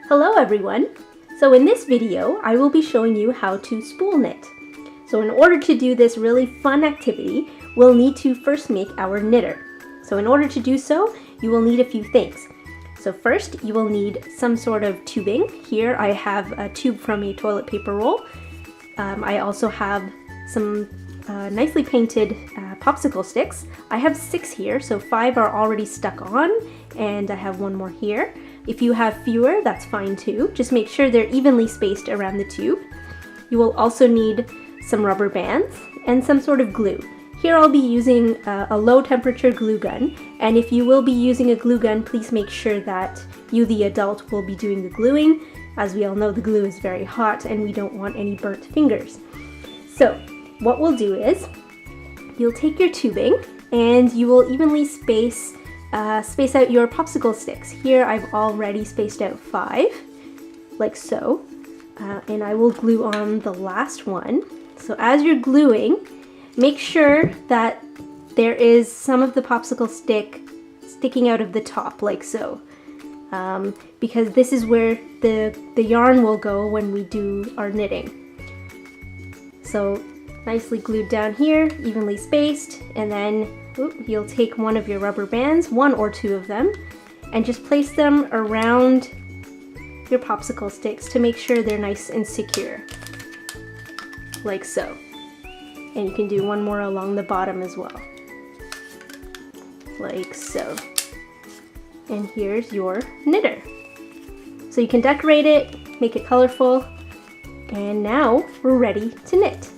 Hello everyone! So in this video, I will be showing you how to spool knit. So in order to do this really fun activity, we'll need to first make our knitter. So in order to do so, you will need a few things. So first, you will need some sort of tubing. Here I have a tube from a toilet paper roll. I also have some nicely painted popsicle sticks. I have 6 here, so 5 are already stuck on, and I have 1 more here. If you have fewer, that's fine too. Just make sure they're evenly spaced around the tube. You will also need some rubber bands and some sort of glue. Here I'll be using a low temperature glue gun, and if you will be using a glue gun, please make sure that you, the adult, will be doing the gluing. As we all know, the glue is very hot and we don't want any burnt fingers. So what we'll do is, you'll take your tubing and you will evenly space out your popsicle sticks. Here I've already spaced out 5, like so, and I will glue on the last one. So as you're gluing, make sure that there is some of the popsicle stick sticking out of the top, like so, because this is where the yarn will go when we do our knitting. So nicely glued down here, evenly spaced, and then you'll take one of your rubber bands, 1 or 2 of them, and just place them around your popsicle sticks to make sure they're nice and secure, like so. And you can do 1 more along the bottom as well, like so. And here's your knitter. So you can decorate it, make it colorful, and now we're ready to knit.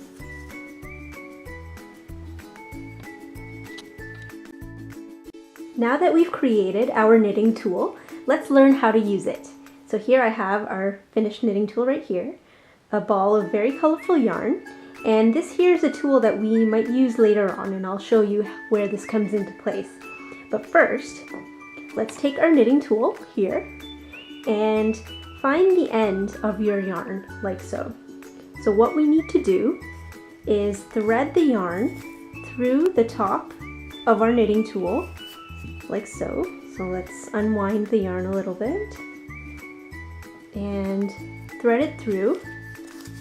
Now that we've created our knitting tool, let's learn how to use it. So here I have our finished knitting tool right here, a ball of very colorful yarn, and this here is a tool that we might use later on, and I'll show you where this comes into place. But first, let's take our knitting tool here and find the end of your yarn, like so. So what we need to do is thread the yarn through the top of our knitting tool, like so. So let's unwind the yarn a little bit and thread it through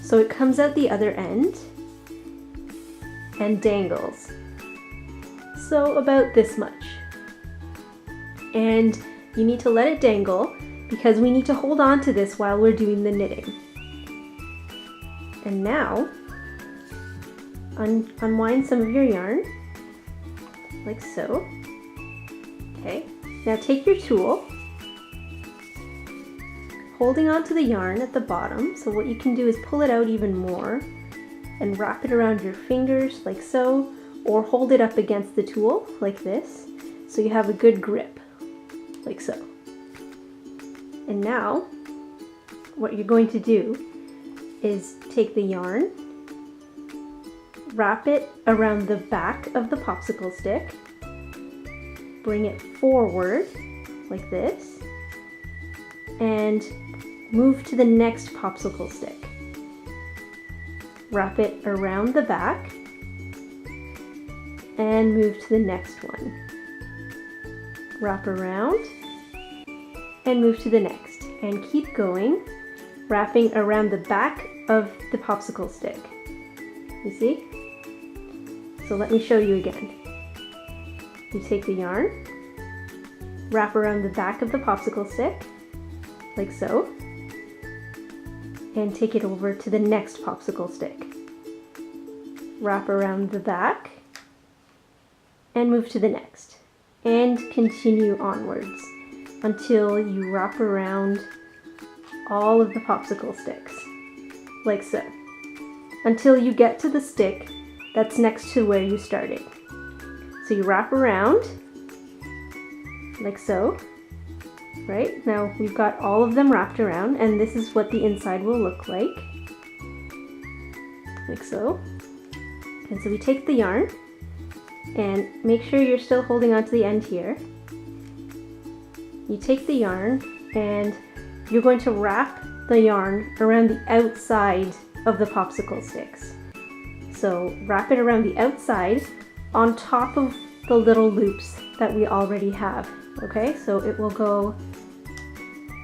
so it comes out the other end and dangles. So about this much. And you need to let it dangle because we need to hold on to this while we're doing the knitting. And now unwind some of your yarn, like so. Okay, now take your tool, holding onto the yarn at the bottom. So what you can do is pull it out even more and wrap it around your fingers, like so, or hold it up against the tool, like this, so you have a good grip, like so. And now, what you're going to do is take the yarn, wrap it around the back of the popsicle stick, bring it forward like this, and move to the next popsicle stick. Wrap it around the back and move to the next one. Wrap around and move to the next, and keep going, wrapping around the back of the popsicle stick. You see? So let me show you again. You take the yarn, wrap around the back of the popsicle stick, like so, and take it over to the next popsicle stick. Wrap around the back, and move to the next, and continue onwards until you wrap around all of the popsicle sticks, like so, until you get to the stick that's next to where you started. So you wrap around, like so, right? Now we've got all of them wrapped around, and this is what the inside will look like so. And so we take the yarn, and make sure you're still holding on to the end here. You take the yarn, and you're going to wrap the yarn around the outside of the popsicle sticks. So wrap it around the outside on top of the little loops that we already have, okay? So it will go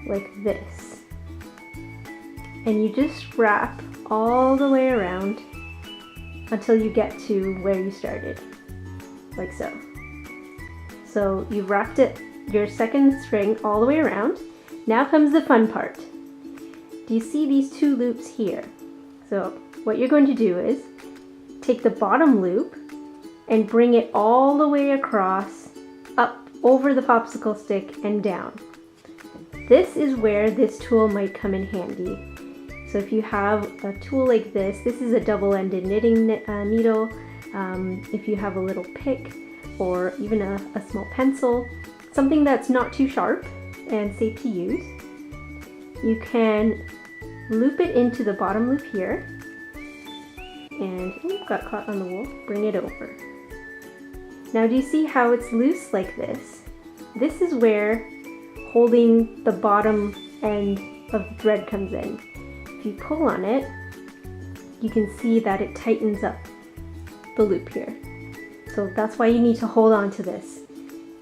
like this. and you just wrap all the way around until you get to where you started, like so. So you've wrapped your second string all the way around. Now comes the fun part. Do you see these two loops here? So what you're going to do is take the bottom loop and bring it all the way across, up over the popsicle stick and down. This is where this tool might come in handy. So if you have a tool like this is a double-ended knitting needle. If you have a little pick or even a small pencil, something that's not too sharp and safe to use, you can loop it into the bottom loop here, and got caught on the wool, bring it over. Now do you see how it's loose like this? This is where holding the bottom end of the thread comes in. If you pull on it, you can see that it tightens up the loop here. So that's why you need to hold on to this.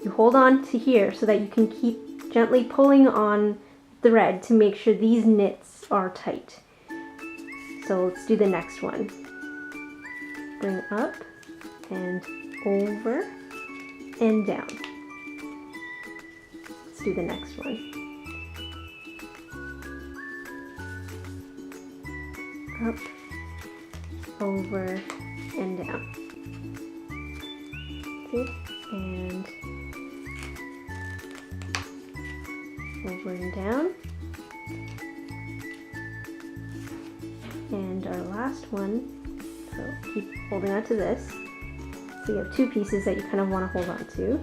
You hold on to here so that you can keep gently pulling on the thread to make sure these knits are tight. So let's do the next one. Bring up and over and down. Let's do the next one. Up, over, and down. See? And over and down. And our last one, so keep holding on to this. So you have two pieces that you kind of want to hold on to.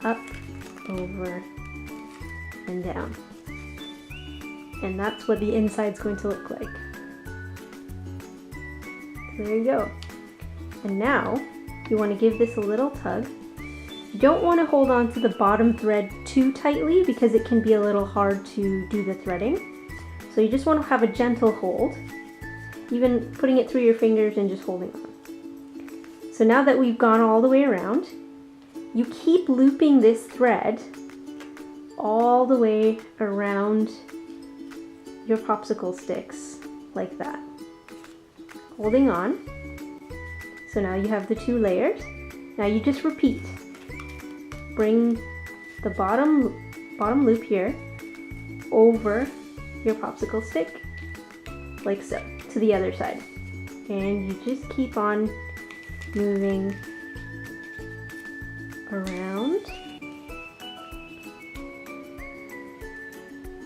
Up, over, and down. And that's what the inside's going to look like. So there you go. And now you want to give this a little tug. You don't want to hold on to the bottom thread too tightly because it can be a little hard to do the threading. So you just want to have a gentle hold, even putting it through your fingers and just holding on. So now that we've gone all the way around, you keep looping this thread all the way around your popsicle sticks like that, holding on. So now you have the two layers. Now you just repeat. Bring the bottom loop here over your popsicle stick, like so, to the other side. And you just keep on moving around,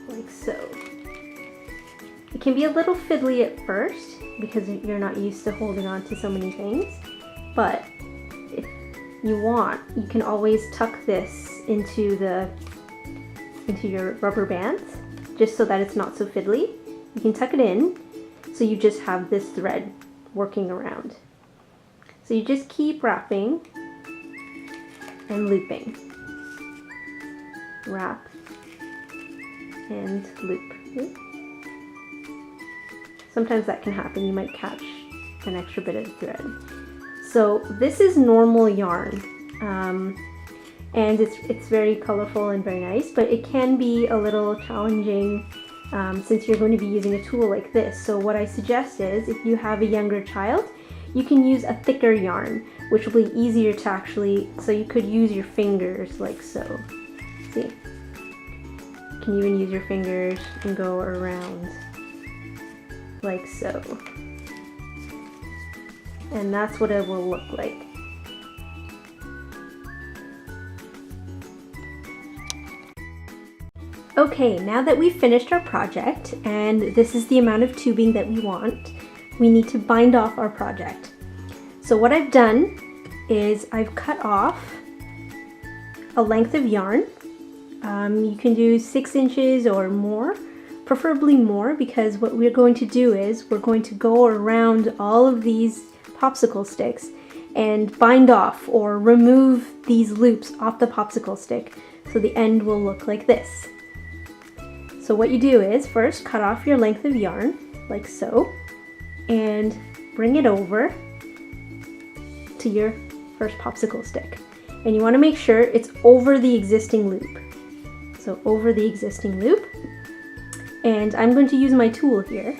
like so. It can be a little fiddly at first because you're not used to holding on to so many things, but if you want, you can always tuck this into your rubber bands just so that it's not so fiddly. You can tuck it in so you just have this thread working around. So you just keep wrapping and looping. Wrap and loop. Sometimes that can happen. You might catch an extra bit of thread. So this is normal yarn, and it's very colorful and very nice, but it can be a little challenging since you're going to be using a tool like this. So what I suggest is, if you have a younger child, you can use a thicker yarn, which will be easier to actually, so you could use your fingers like so. See? You can even use your fingers and go around like so. And that's what it will look like. Okay, now that we've finished our project, and this is the amount of tubing that we want, we need to bind off our project. So what I've done is I've cut off a length of yarn. You can do 6 inches or more, preferably more, because what we're going to do is we're going to go around all of these popsicle sticks and bind off or remove these loops off the popsicle stick so the end will look like this. So what you do is first cut off your length of yarn like so and bring it over to your first popsicle stick, and you want to make sure it's over the existing loop. So over the existing loop, And I'm going to use my tool here.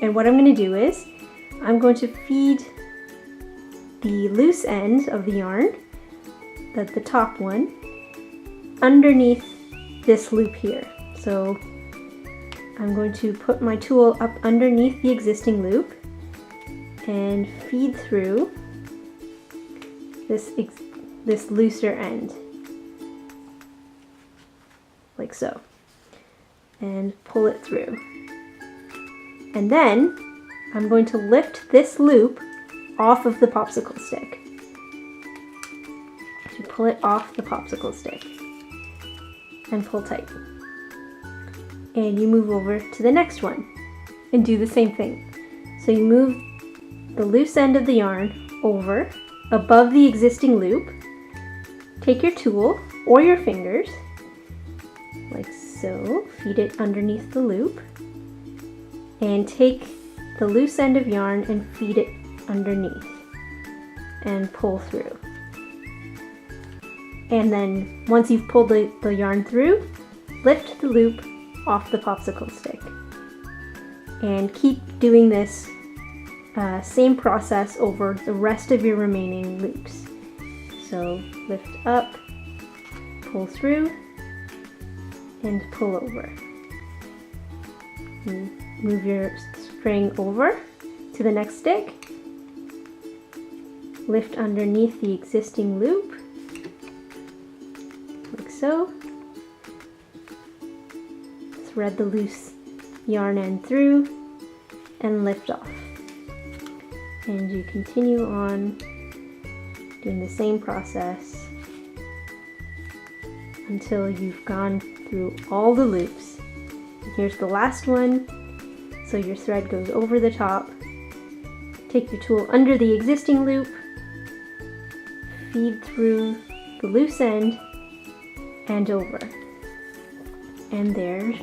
And what I'm going to do is, I'm going to feed the loose end of the yarn, the top one, underneath this loop here. So I'm going to put my tool up underneath the existing loop and feed through this looser end, like so, and pull it through. And then I'm going to lift this loop off of the popsicle stick. To pull it off the popsicle stick and pull tight. And you move over to the next one and do the same thing. So you move the loose end of the yarn over above the existing loop. Take your tool or your fingers, like so, feed it underneath the loop, and take the loose end of yarn and feed it underneath and pull through. And then once you've pulled the yarn through, lift the loop off the popsicle stick. And keep doing this same process over the rest of your remaining loops. So lift up, pull through, and pull over. And move your string over to the next stick. Lift underneath the existing loop, like so. Thread the loose yarn end through and lift off. And you continue on doing the same process until you've gone through all the loops. And here's the last one. So your thread goes over the top. Take your tool under the existing loop, feed through the loose end and over. And there's,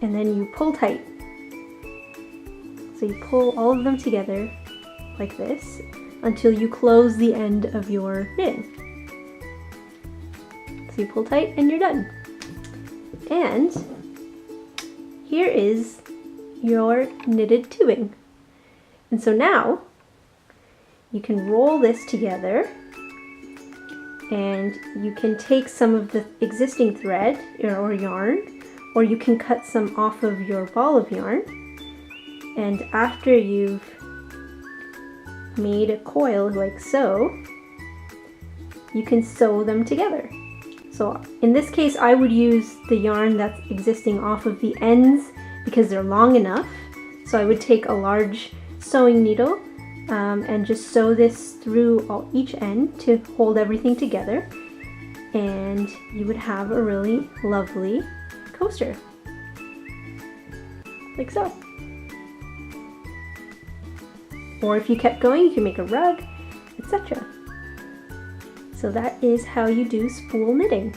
and then you pull tight. So you pull all of them together like this until you close the end of your knit. So you pull tight and you're done. And here is your knitted tubing. And so now you can roll this together and you can take some of the existing thread or yarn, or you can cut some off of your ball of yarn. And after you've made a coil like so, you can sew them together. So in this case, I would use the yarn that's existing off of the ends because they're long enough. So I would take a large sewing needle and just sew this through each end to hold everything together. And you would have a really lovely coaster, like so. Or if you kept going, you can make a rug, etc. So that is how you do spool knitting.